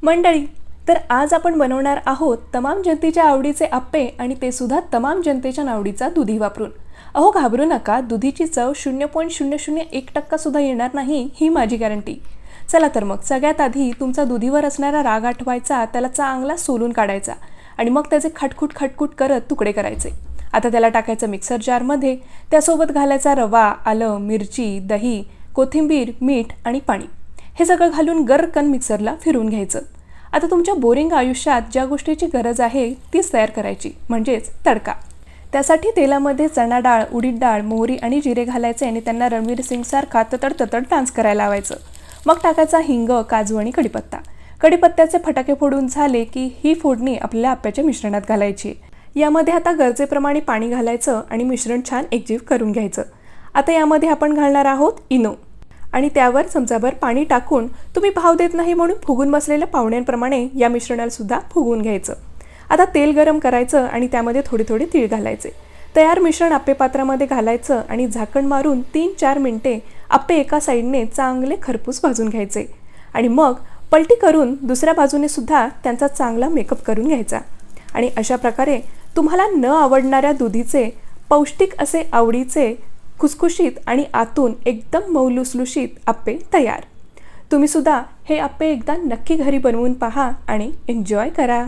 मंडळी, तर आज आपण बनवणार आहोत तमाम जनतेच्या आवडीचे आप्पे आणि ते सुद्धा तमाम जनतेच्या आवडीचा दुधी वापरून। अहो घाबरू नका, दुधीची चव 0.001% सुद्धा येणार नाही ही माझी गॅरंटी। चला तर मग सगळ्यात आधी तुमचा दुधीवर असणारा राग आठवायचा, त्याला चांगला सोलून काढायचा आणि मग त्याचे खटखुट खटखुट करत तुकडे करायचे। आता त्याला टाकायचं मिक्सर जारमध्ये, त्यासोबत घालायचा रवा, आलं, मिरची, दही, कोथिंबीर, मीठ आणि पाणी। हे सगळं घालून गरकन मिक्सरला फिरवून घ्यायचं। आता तुमच्या बोरिंग आयुष्यात ज्या गोष्टीची गरज आहे तीच तयार करायची, म्हणजेच तडका। त्यासाठी तेलामध्ये चणा डाळ, उडीद डाळ, मोहरी आणि जिरे घालायचे आणि त्यांना रणवीर सिंग सारखा ततड ततड डान्स करायला लावायचं। मग टाकायचा हिंग, काजू आणि कढीपत्ता। कढीपत्त्याचे फटाके फोडून झाले की ही फोडणी आपल्या आप्याच्या मिश्रणात घालायची। यामध्ये आता गरजेप्रमाणे पाणी घालायचं आणि मिश्रण छान एकजीव करून घ्यायचं। आता यामध्ये आपण घालणार आहोत इनो आणि त्यावर चमचाभर पाणी टाकून तुम्ही भाव देत नाही म्हणून फुगून बसलेल्या पावण्यांप्रमाणे या मिश्रणाला सुद्धा फुगवून घ्यायचं। आता तेल गरम करायचं आणि त्यामध्ये थोडे थोडे तीळ घालायचे। तयार मिश्रण आप्पे पात्रामध्ये घालायचं आणि झाकण मारून 3-4 मिनिटे आप्पे एका साईडने चांगले खरपूस भाजून घ्यायचे आणि मग पलटी करून दुसऱ्या बाजूने सुद्धा त्यांचा चांगला मेकअप करून घ्यायचा। आणि अशा प्रकारे तुम्हाला न आवडणाऱ्या दुधीचे पौष्टिक असे आवडीचे खुसखुशीत आणि आतून एकदम मऊ लुसलुशीत आप्पे तयार। तुम्ही सुद्धा हे आप्पे एकदा नक्की घरी बनवून पहा आणि एन्जॉय करा।